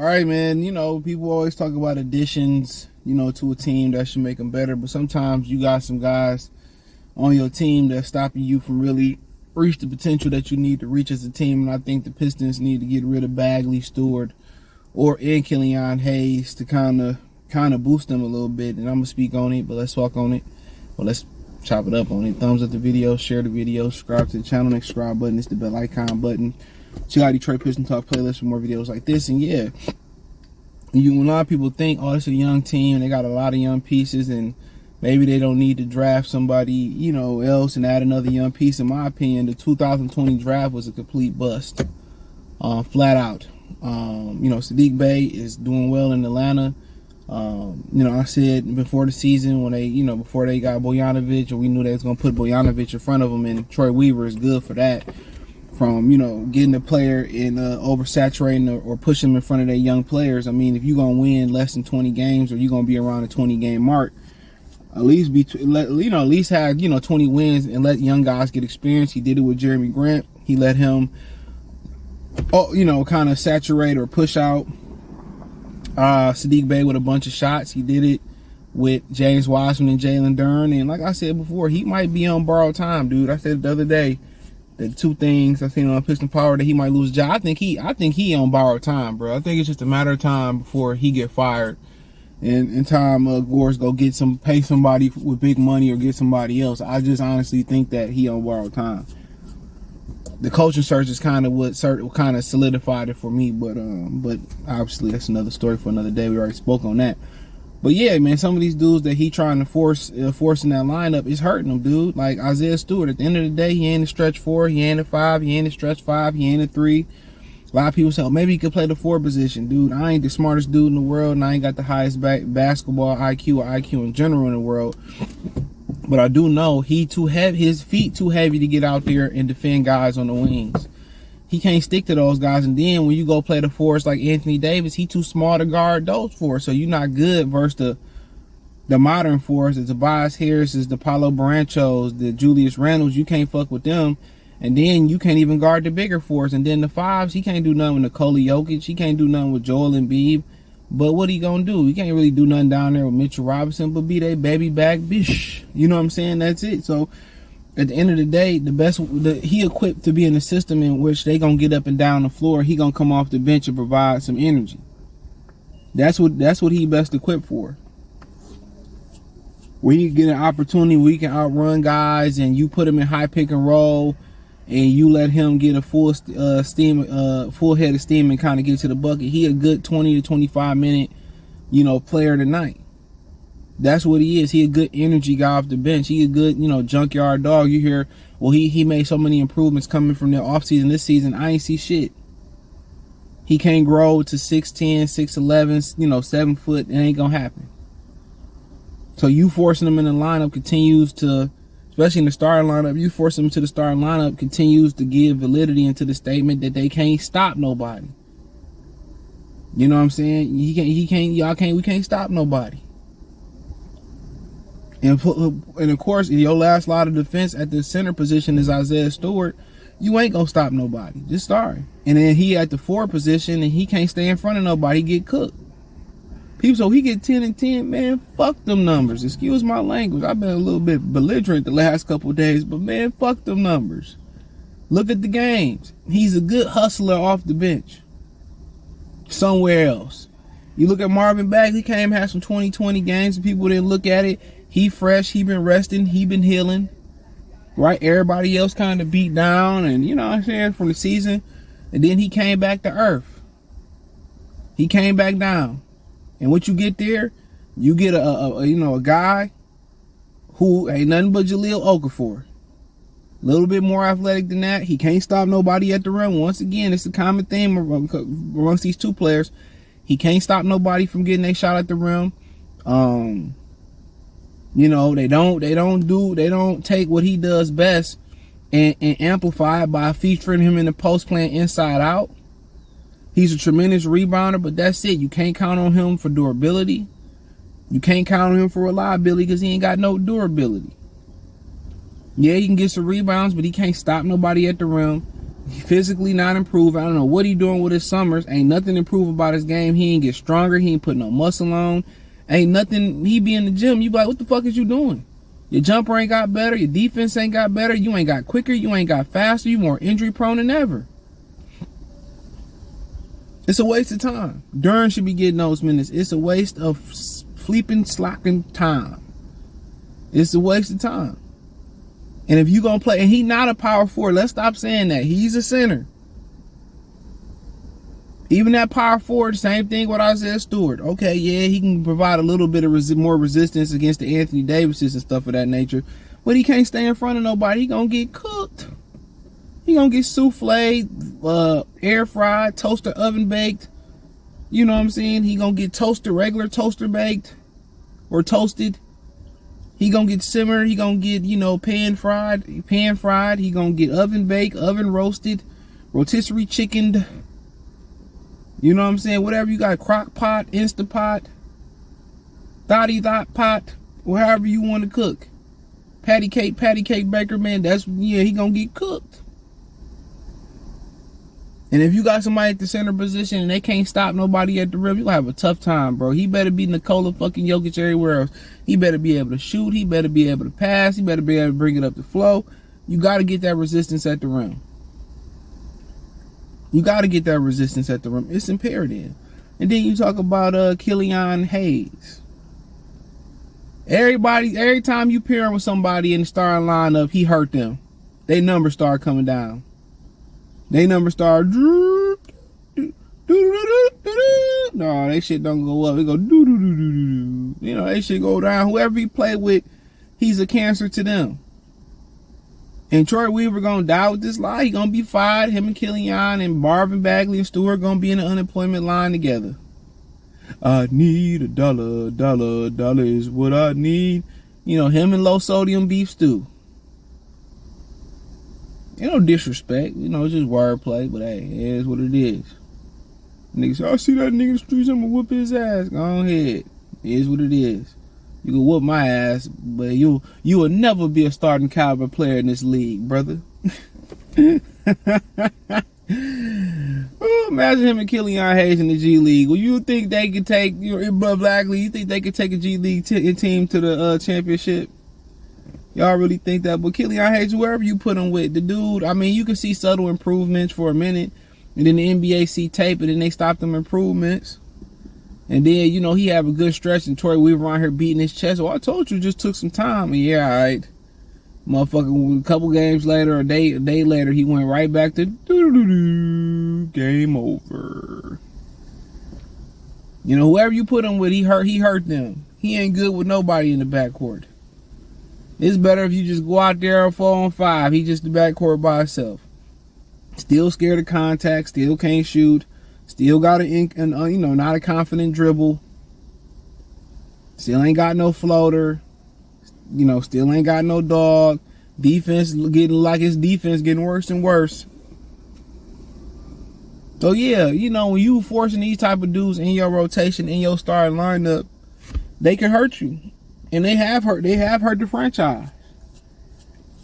right, man. You know, people always talk about additions, to a team that should make them better. But sometimes you got some guys on your team that's stopping you from really reach the potential that you need to reach as a team. And I think the Pistons need to get rid of Bagley, Stewart, and Killan Hayes to kind of boost them a little bit. And I'm gonna speak on it, but let's talk on it. Well, let's chop it up on it. Thumbs up the video, share the video, subscribe to the channel. Next subscribe button is the bell icon button. Check out Detroit Pistons Talk playlist for more videos like this. And yeah, a lot of people think, oh, it's a young team, they got a lot of young pieces, and maybe they don't need to draft somebody, else and add another young piece. In my opinion, the 2020 draft was a complete bust, flat out. Sadiq Bey is doing well in Atlanta. I said before the season when before they got Bojanovic, or we knew they was gonna put Bojanovic in front of them, and Troy Weaver is good for that. From getting the player in oversaturating or pushing them in front of their young players. I mean, if you're gonna win less than 20 games, or you're gonna be around the 20 game mark, at least have 20 wins and let young guys get experience. He did it with Jeremy Grant. He let him kind of saturate or push out Sadiq Bey with a bunch of shots. He did it with James Wiseman and Jalen Duren. And like I said before, he might be on borrowed time, dude. I said the other day, the two things I seen on Piston Power that he might lose his job. I think he on borrowed time, bro. I think it's just a matter of time before he get fired, and in time Gore's go pay somebody with big money or get somebody else. I just honestly think that he on borrowed time. The coaching search is kind of what solidified it for me, but obviously that's another story for another day. We already spoke on that. But yeah, man, some of these dudes that he trying to force in that lineup is hurting them, dude. Like Isaiah Stewart, at the end of the day, he ain't a stretch 4, he ain't a 5, he ain't a stretch 5, he ain't a 3. A lot of people say, oh, maybe he could play the 4 position. Dude, I ain't the smartest dude in the world, and I ain't got the highest basketball IQ or IQ in general in the world. But I do know his feet too heavy to get out there and defend guys on the wings. He can't stick to those guys, and then when you go play the 4s like Anthony Davis, he too small to guard those 4s. So you're not good versus the modern 4s, the Tobias Harris's, the Paolo Branchos, the Julius Randles. You can't fuck with them, and then you can't even guard the bigger 4s. And then the 5s, he can't do nothing with Nikola Jokic. He can't do nothing with Joel Embiid. But what he gonna do? He can't really do nothing down there with Mitchell Robinson, but be they baby back bish. You know what I'm saying? That's it. So at the end of the day, he equipped to be in a system in which they gonna get up and down the floor. He gonna come off the bench and provide some energy. That's what he best equipped for. Where he get an opportunity where he can outrun guys, and you put him in high pick and roll, and you let him get a full head of steam and kind of get to the bucket. He a good 20 to 25 minute, player tonight. That's what he is. He a good energy guy off the bench. He a good, junkyard dog. You hear, well, he made so many improvements coming from the offseason. This season, I ain't see shit. He can't grow to 6'10", 6'11", 7 foot. It ain't going to happen. So you forcing him in the lineup continues to, especially in the starting lineup, you force him to the starting lineup continues to give validity into the statement that they can't stop nobody. You know what I'm saying? We can't stop nobody. And of course, in your last lot of defense at the center position is Isaiah Stewart. You ain't gonna stop nobody. Just sorry. And then he at the 4 position, and he can't stay in front of nobody. He get cooked. People, so he get 10 and 10. Man, fuck them numbers. Excuse my language. I've been a little bit belligerent the last couple of days, but man, fuck them numbers. Look at the games. He's a good hustler off the bench. Somewhere else. You look at Marvin Bagley, came had some 2020 games, and people didn't look at it. He fresh, he been resting, he been healing, right? Everybody else kind of beat down, and you know what I'm saying, from the season, and then he came back to earth. He came back down, and what you get there, you get a guy who ain't nothing but Jahlil Okafor. A little bit more athletic than that. He can't stop nobody at the rim. Once again, it's a common theme amongst these two players. He can't stop nobody from getting a shot at the rim. They don't take what he does best and amplify it by featuring him in the post playing inside out. He's a tremendous rebounder, but that's it. You can't count on him for durability. You can't count on him for reliability because he ain't got no durability. Yeah, he can get some rebounds, but he can't stop nobody at the rim. He physically not improved. I don't know what he doing with his summers. Ain't nothing improved about his game. He ain't get stronger. He ain't put no muscle on. Ain't nothing. He be in the gym. You be like, what the fuck is you doing? Your jumper ain't got better. Your defense ain't got better. You ain't got quicker. You ain't got faster. You more injury prone than ever. It's a waste of time. Durn should be getting those minutes. It's a waste of sleeping, slacking time. It's a waste of time. And if you gonna play, and he not a power forward, let's stop saying that. He's a center. Even that power forward, same thing with Isaiah Stewart. Okay, yeah, he can provide a little bit of more resistance against the Anthony Davises and stuff of that nature, but he can't stay in front of nobody. He gonna get cooked. He gonna get souffled, air fried, toaster, oven baked. You know what I'm saying? He gonna get toasted, regular toaster baked or toasted. He gonna get simmered. He gonna get, pan fried. He gonna get oven baked, oven roasted, rotisserie chickened. You know what I'm saying? Whatever you got, crock pot, Instapot, thotty thot pot, or however you want to cook. Patty cake baker, man, he gonna get cooked. And if you got somebody at the center position and they can't stop nobody at the rim, you'll have a tough time, bro. He better be Nikola fucking Jokic everywhere else. He better be able to shoot. He better be able to pass. He better be able to bring it up the flow. You got to get that resistance at the rim. You got to get that resistance at the rim. It's imperative. And then you talk about Killan Hayes. Every time you pair him with somebody in the starting lineup, he hurt them. They numbers start coming down. They numbers start. No, they shit don't go up. They go do do do do do. They shit go down. Whoever he play with, he's a cancer to them. And Troy Weaver gonna die with this lie. He gonna be fired. Him and Killan and Marvin, Bagley, and Stewart gonna be in the unemployment line together. I need $1. $1 is what I need. Him and low sodium beef stew. No disrespect, it's just wordplay, but hey, it is what it is. Niggas say, I see that nigga in the streets, I'm gonna whoop his ass. Go ahead. It is what it is. You can whoop my ass, but you will never be a starting caliber player in this league, brother. Oh, imagine him and Killan Hayes in the G League. Well, you think they could take Bagley? You think they could take a G League team to the championship? Y'all really think that? But Killan Hayes, whoever you put him with, the dude, you can see subtle improvements for a minute, and then the NBA see tape, and then they stop them improvements. And then, he have a good stretch, and Troy Weaver around here beating his chest. Well, I told you, it just took some time. And yeah, all right. Motherfucker, a couple games later, a day later, he went right back to game over. Whoever you put him with, he hurt them. He ain't good with nobody in the backcourt. It's better if you just go out there 4-on-5. He just the backcourt by himself. Still scared of contact. Still can't shoot. Still got not a confident dribble. Still ain't got no floater. Still ain't got no dog. Defense getting worse and worse. So yeah, when you forcing these type of dudes in your rotation, in your starting lineup, they can hurt you. And they have hurt the franchise.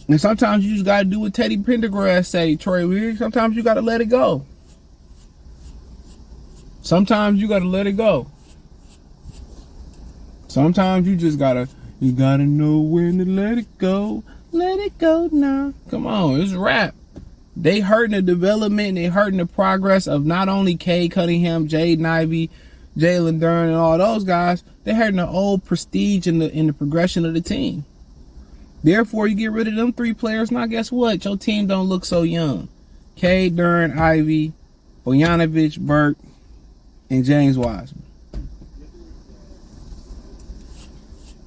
And sometimes you just gotta do what Teddy Pendergrass say, Troy Weir. Sometimes you gotta let it go. Sometimes you gotta let it go. Sometimes you gotta know when to let it go. Let it go now. Come on, it's a wrap. They hurting the development, they hurting the progress of not only Cade Cunningham, Jaden Ivey, Jalen Duren, and all those guys. They hurting the old prestige in the progression of the team. Therefore, you get rid of them 3 players. Now, guess what? Your team don't look so young. Cade, Duren, Ivey, Bogdanovich, Burke, and James Wiseman.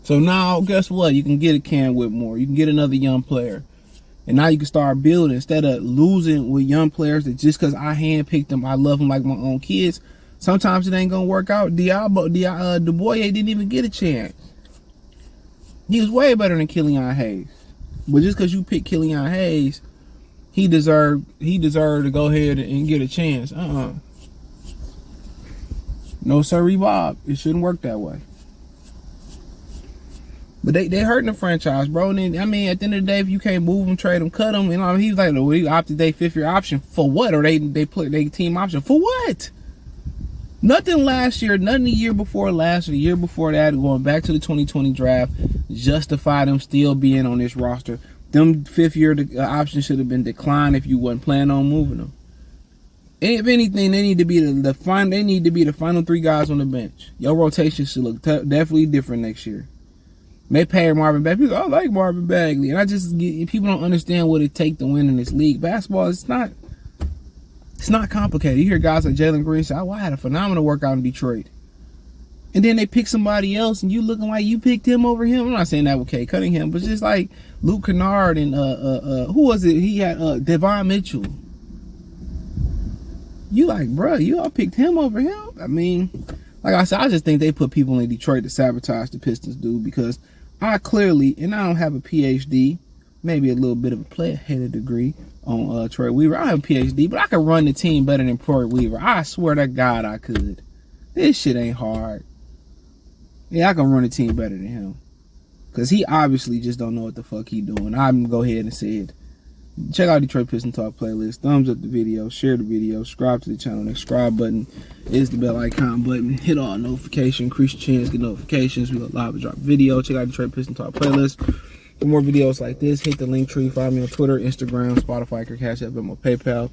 So now, guess what? You can get a Cam Whitmore. You can get another young player. And now you can start building instead of losing with young players that just because I handpicked them, I love them like my own kids. Sometimes it ain't going to work out. DeBoye didn't even get a chance. He was way better than Killan Hayes. But just because you picked Killan Hayes, he deserved to go ahead and get a chance. No, sirree, Bob. It shouldn't work that way. But they hurting the franchise, bro. And then, I mean, at the end of the day, if you can't move them, trade them, cut them, and he was like, well, he opted their 5th-year option for what? Or they put their team option for what? Nothing last year, nothing the year before last or the year before that, going back to the 2020 draft, justify them still being on this roster. Them 5th-year options should have been declined if you wasn't planning on moving them. And if anything, they need to be the final 3 guys on the bench. Your rotation should look definitely different next year. They pay Marvin Bagley. I like Marvin Bagley, and people don't understand what it takes to win in this league. Basketball, it's not complicated. You hear guys like Jalen Green say, "Oh, I had a phenomenal workout in Detroit," and then they pick somebody else, and you looking like you picked him over him. I'm not saying that with Kay Cunningham, but just like Luke Kennard and who was it? He had Devon Mitchell. You like, bro, you all picked him over him. I mean, like I said, I just think they put people in Detroit to sabotage the Pistons, dude, because I clearly, and I don't have a PhD, maybe a little bit of a player-hated degree on Troy Weaver. I don't have a PhD, but I can run the team better than Troy Weaver. I swear to God I could. This shit ain't hard. Yeah, I can run the team better than him. Because he obviously just don't know what the fuck he doing. I'm going to go ahead and say it. Check out Detroit Piston Talk playlist. Thumbs up the video. Share the video. Subscribe to the channel. The subscribe button is the bell icon button. Hit all notifications. Increase your chance. Get notifications. We go live and drop video. Check out Detroit Piston Talk playlist. For more videos like this, hit the link tree. Follow me on Twitter, Instagram, Spotify, Cash App, Venmo, PayPal.